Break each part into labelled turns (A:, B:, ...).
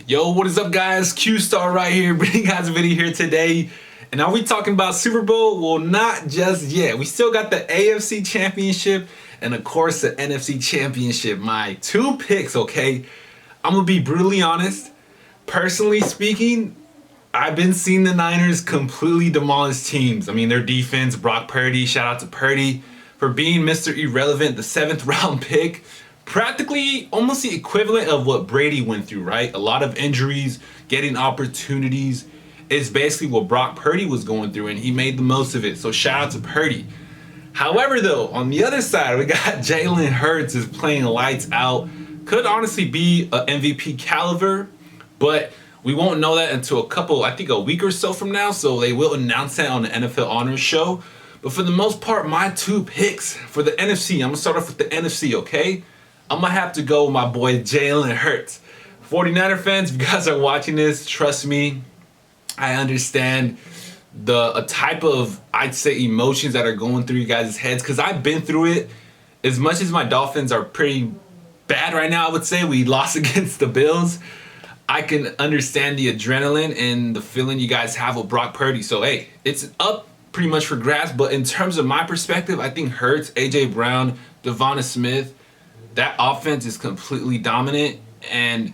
A: Yo, what is up, guys? Q-Star right here, bringing you guys a video here today. And are we talking about Super Bowl? Well, not just yet. We still got the AFC Championship and, of course, the NFC Championship. My two picks, okay? I'm going to be brutally honest. Personally speaking, I've been seeing the Niners completely demolish teams. I mean, their defense, Brock Purdy, shout out to Purdy for being Mr. Irrelevant, the 7th round pick. Practically almost the equivalent of what Brady went through, right? A lot of injuries, getting opportunities is basically what Brock Purdy was going through, and he made the most of it. So shout out to Purdy. However, though, on the other side, we got Jalen Hurts is playing lights out. Could honestly be an MVP caliber, but we won't know that until a week or so from now. So they will announce that on the NFL Honors Show. But for the most part, my two picks for the NFC, I'm going to start off with the NFC, okay? I'm going to have to go with my boy Jalen Hurts. 49er fans, if you guys are watching this, trust me, I understand the type of, I'd say, emotions that are going through you guys' heads, because I've been through it. As much as my Dolphins are pretty bad right now, I would say, we lost against the Bills, I can understand the adrenaline and the feeling you guys have with Brock Purdy. So, hey, it's up pretty much for grabs, but in terms of my perspective, I think Hurts, A.J. Brown, Devonta Smith, that offense is completely dominant, and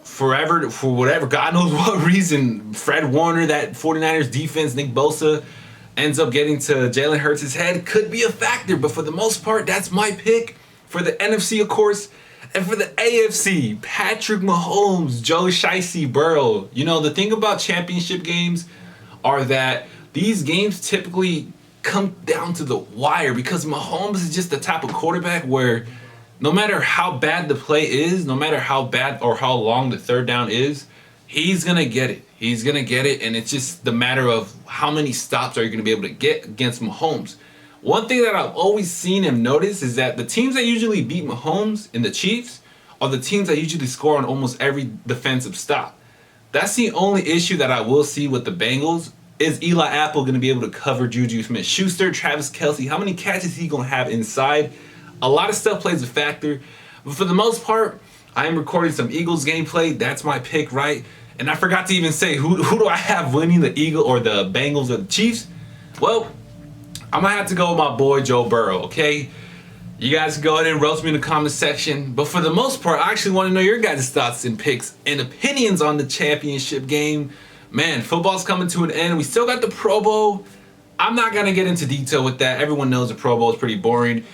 A: for whatever, God knows what reason, Fred Warner, that 49ers defense, Nick Bosa, ends up getting to Jalen Hurts' head, could be a factor. But for the most part, that's my pick for the NFC, of course. And for the AFC, Patrick Mahomes, Joe Shiesty, Burrow. You know, the thing about championship games are that these games typically come down to the wire, because Mahomes is just the type of quarterback where no matter how bad the play is, no matter how bad or how long the third down is, he's going to get it. He's going to get it, and it's just the matter of how many stops are you going to be able to get against Mahomes. One thing that I've always seen him notice is that the teams that usually beat Mahomes and the Chiefs are the teams that usually score on almost every defensive stop. That's the only issue that I will see with the Bengals. Is Eli Apple going to be able to cover Juju Smith-Schuster, Travis Kelce? How many catches is he going to have inside? A lot of stuff plays a factor, but for the most part, I am recording some Eagles gameplay. That's my pick, right? And I forgot to even say who do I have winning, the Eagle or the Bengals or the Chiefs? Well, I'm gonna have to go with my boy Joe Burrow, okay? You guys can go ahead and roast me in the comment section, but for the most part, I actually want to know your guys' thoughts and picks and opinions on the championship game. Man, football's coming to an end. We still got the Pro Bowl. I'm not gonna get into detail with that. Everyone knows the Pro Bowl is pretty boring.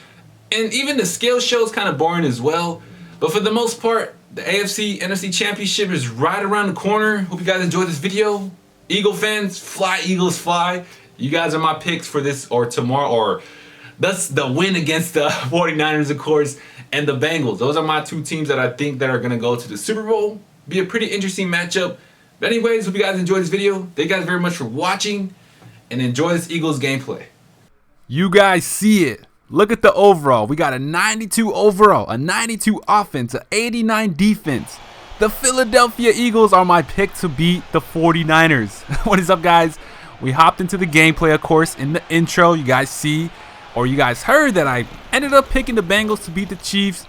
A: And even the skill show is kind of boring as well. But for the most part, the AFC NFC Championship is right around the corner. Hope you guys enjoyed this video. Eagle fans, fly Eagles fly. You guys are my picks for this or tomorrow, or that's the win against the 49ers, of course, and the Bengals. Those are my two teams that I think that are going to go to the Super Bowl. Be a pretty interesting matchup. But anyways, hope you guys enjoyed this video. Thank you guys very much for watching, and enjoy this Eagles gameplay.
B: You guys see it. Look at the overall. We got a 92 overall, a 92 offense, an 89 defense. The Philadelphia Eagles are my pick to beat the 49ers. What is up, guys? We hopped into the gameplay, of course, in the intro. You guys see, or you guys heard that I ended up picking the Bengals to beat the Chiefs,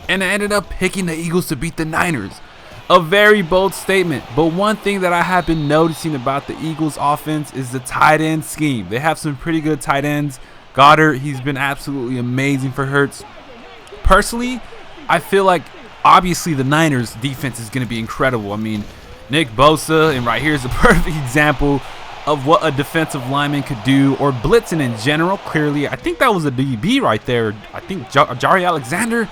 B: and I ended up picking the Eagles to beat the Niners. A very bold statement, but one thing that I have been noticing about the Eagles offense is the tight end scheme. They have some pretty good tight ends. Goddard, he's been absolutely amazing for Hurts. Personally, I feel like obviously the Niners defense is going to be incredible. I mean, Nick Bosa, and right here is a perfect example of what a defensive lineman could do, or blitzing in general. Clearly, I think that was a DB right there. I think Jari Alexander.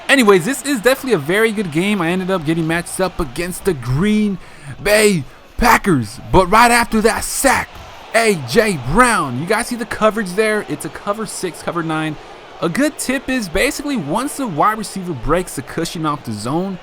B: Anyways, this is definitely a very good game. I ended up getting matched up against the Green Bay Packers, but right after that sack, A.J. Brown. You guys see the coverage there? It's a cover 6, cover 9. A good tip is basically once the wide receiver breaks the cushion off the zone,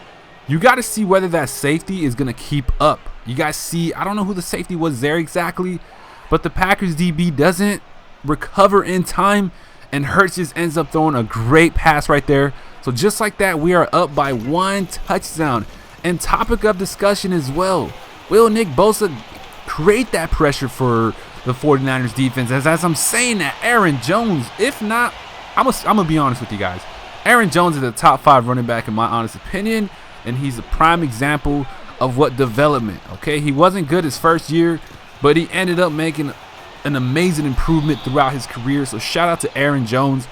B: you got to see whether that safety is going to keep up. You guys see, I don't know who the safety was there exactly, but the Packers DB doesn't recover in time, and Hurts just ends up throwing a great pass right there. So just like that, we are up by 1 touchdown. And topic of discussion as well, will Nick Bosa create that pressure for the 49ers defense? As I'm saying that, Aaron Jones, if not, I'm gonna be honest with you guys, Aaron Jones is the top 5 running back in my honest opinion, and he's a prime example of what development, okay? He wasn't good his first year, but he ended up making an amazing improvement throughout his career. So shout out to Aaron Jones.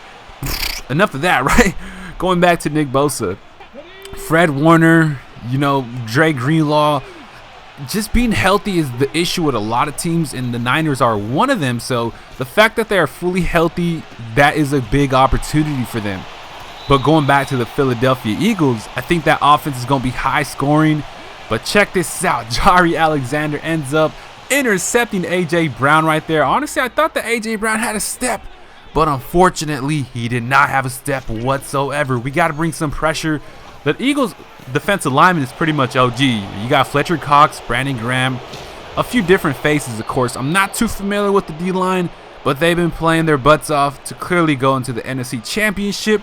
B: Enough of that, right? Going back to Nick Bosa, Fred Warner, you know, Dre Greenlaw. Just being healthy is the issue with a lot of teams, and the Niners are one of them. So the fact that they are fully healthy, that is a big opportunity for them. But going back to the Philadelphia Eagles, I think that offense is going to be high scoring. But check this out. Jari Alexander ends up intercepting A.J. Brown right there. Honestly, I thought that A.J. Brown had a step, but unfortunately, he did not have a step whatsoever. We got to bring some pressure. The Eagles' defensive lineman is pretty much OG. You got Fletcher Cox, Brandon Graham, a few different faces, of course. I'm not too familiar with the D-line, but they've been playing their butts off to clearly go into the NFC Championship.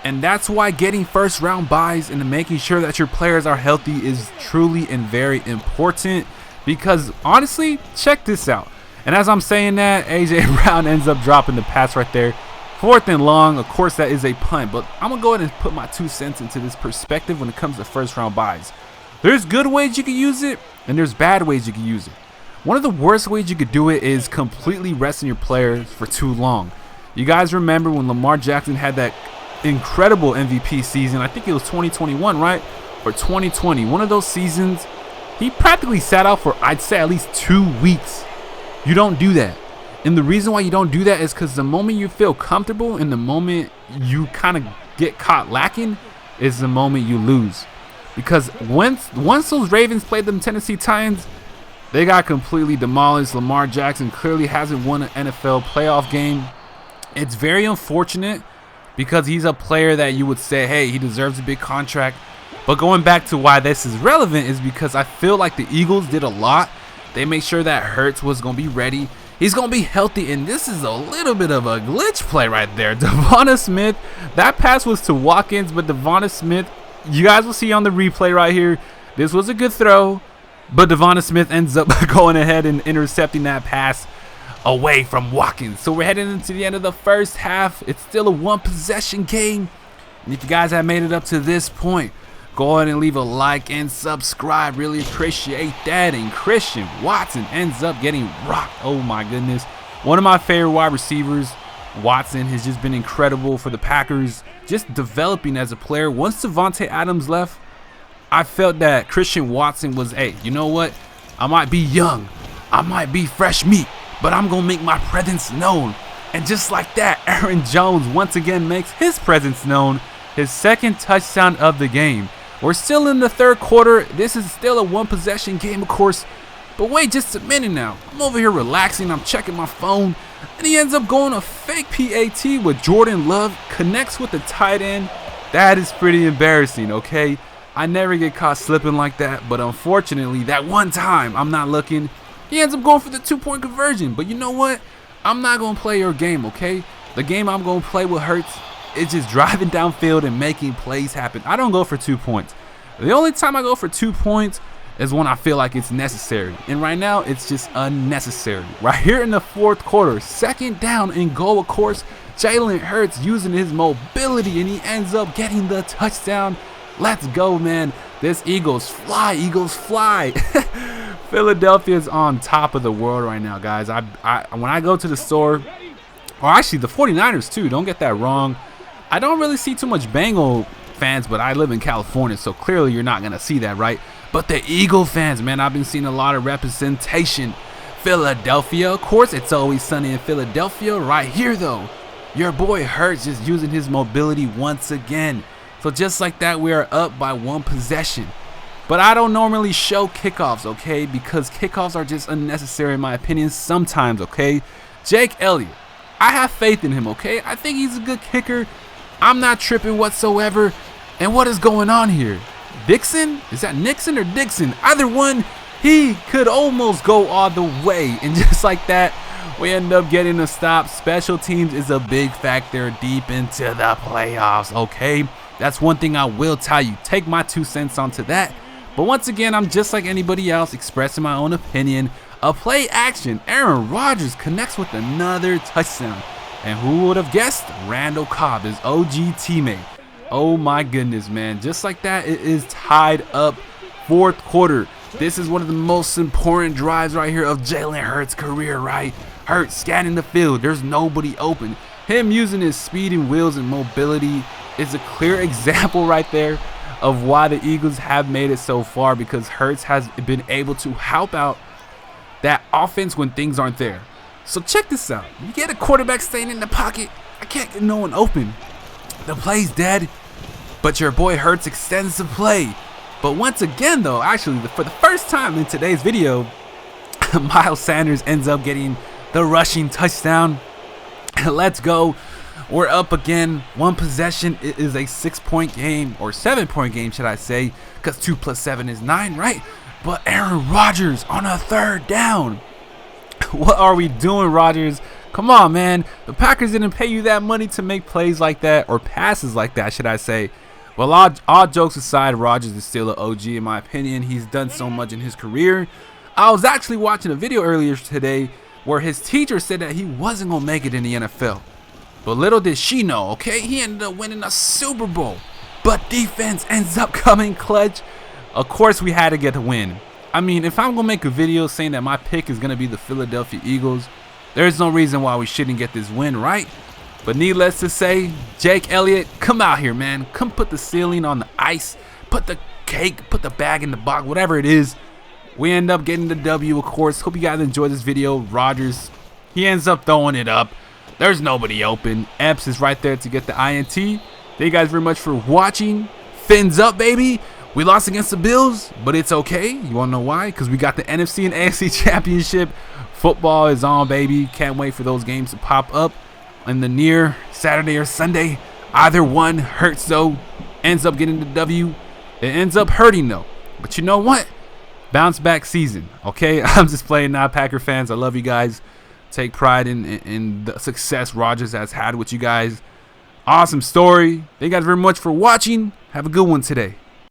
B: And that's why getting first-round buys and making sure that your players are healthy is truly and very important. Because, honestly, check this out. And as I'm saying that, A.J. Brown ends up dropping the pass right there. 4th and long. Of course, that is a punt. But I'm going to go ahead and put my 2 cents into this perspective when it comes to first-round buys. There's good ways you can use it, and there's bad ways you can use it. One of the worst ways you could do it is completely resting your players for too long. You guys remember when Lamar Jackson had that incredible MVP season? I think it was 2021, right? Or 2020. One of those seasons, he practically sat out for, I'd say, at least 2 weeks. You don't do that. And the reason why you don't do that is because the moment you feel comfortable and the moment you kind of get caught lacking is the moment you lose. Because once those Ravens played them Tennessee Titans, they got completely demolished. Lamar Jackson clearly hasn't won an NFL playoff game. It's very unfortunate because he's a player that you would say, hey, he deserves a big contract. But going back to why this is relevant is because I feel like the Eagles did a lot. They made sure that Hurts was going to be ready. He's going to be healthy, and this is a little bit of a glitch play right there. Devonta Smith, that pass was to Watkins, but Devonta Smith, you guys will see on the replay right here, this was a good throw, but Devonta Smith ends up going ahead and intercepting that pass away from Watkins. So we're heading into the end of the first half. It's still a one-possession game, and if you guys have made it up to this point, go ahead and leave a like and subscribe. Really appreciate that. And Christian Watson ends up getting rocked. Oh my goodness. One of my favorite wide receivers. Watson has just been incredible for the Packers. Just developing as a player. Once Devontae Adams left, I felt that Christian Watson was, hey, you know what? I might be young. I might be fresh meat. But I'm going to make my presence known. And just like that, Aaron Jones once again makes his presence known. His 2nd touchdown of the game. We're still in the 3rd quarter. This is still a one-possession game, of course. But wait just a minute now. I'm over here relaxing. I'm checking my phone. And he ends up going a fake PAT with Jordan Love. Connects with the tight end. That is pretty embarrassing, okay? I never get caught slipping like that. But unfortunately, that one time, I'm not looking. He ends up going for the 2-point conversion. But you know what? I'm not going to play your game, okay? The game I'm going to play with Hurts. It's just driving downfield and making plays happen. I don't go for 2 points. The only time I go for 2 points is when I feel like it's necessary. And right now, it's just unnecessary. Right here in the 4th quarter, 2nd down and goal, of course, Jalen Hurts using his mobility, and he ends up getting the touchdown. Let's go, man. This Eagles fly. Eagles fly. Philadelphia's on top of the world right now, guys. When I go to the store, or actually the 49ers too, don't get that wrong. I don't really see too much Bengal fans, but I live in California, so clearly you're not going to see that, right? But the Eagle fans, man, I've been seeing a lot of representation. Philadelphia, of course, it's always sunny in Philadelphia. Right here, though, your boy Hurts just using his mobility once again. So just like that, we are up by 1 possession. But I don't normally show kickoffs, okay? Because kickoffs are just unnecessary in my opinion sometimes, okay? Jake Elliott, I have faith in him, okay? I think he's a good kicker. I'm not tripping whatsoever. And what is going on here? Dixon? Is that Nixon or Dixon? Either one, he could almost go all the way. And just like that, we end up getting a stop. Special teams is a big factor deep into the playoffs, okay? That's one thing I will tell you. Take my 2 cents onto that. But once again, I'm just like anybody else, expressing my own opinion. A play action. Aaron Rodgers connects with another touchdown. And who would have guessed? Randall Cobb, his OG teammate. Oh my goodness, man. Just like that, it is tied up. 4th quarter. This is one of the most important drives right here of Jalen Hurts' career, right? Hurts scanning the field. There's nobody open. Him using his speed and wheels and mobility is a clear example right there of why the Eagles have made it so far, because Hurts has been able to help out that offense when things aren't there. So check this out. You get a quarterback staying in the pocket. I can't get no one open. The play's dead, but your boy Hurts extends the play. But once again, though, actually, for the first time in today's video, Miles Sanders ends up getting the rushing touchdown. Let's go. We're up again. One possession. It is a 6-point game, or 7-point game, should I say, because 2 + 7 is 9, right? But Aaron Rodgers on a 3rd down. What are we doing, Rodgers? Come on, man. The Packers didn't pay you that money to make plays like that, or passes like that, should I say. Well, all jokes aside, Rodgers is still an OG in my opinion. He's done so much in his career. I was actually watching a video earlier today where his teacher said that he wasn't going to make it in the NFL. But little did she know, okay? He ended up winning a Super Bowl. But defense ends up coming clutch. Of course, we had to get the win. I mean, if I'm going to make a video saying that my pick is going to be the Philadelphia Eagles, there's no reason why we shouldn't get this win, right? But needless to say, Jake Elliott, come out here, man. Come put the ceiling on the ice. Put the cake, put the bag in the box, whatever it is. We end up getting the W, of course. Hope you guys enjoyed this video. Rodgers, he ends up throwing it up. There's nobody open. Epps is right there to get the INT. Thank you guys very much for watching. Fins up, baby. We lost against the Bills, but it's okay. You want to know why? Because we got the NFC and AFC Championship. Football is on, baby. Can't wait for those games to pop up in the near Saturday or Sunday. Either one hurts, though. Ends up getting the W. It ends up hurting, though. But you know what? Bounce back season, okay? I'm just playing now, Packer fans. I love you guys. Take pride in the success Rodgers has had with you guys. Awesome story. Thank you guys very much for watching. Have a good one today.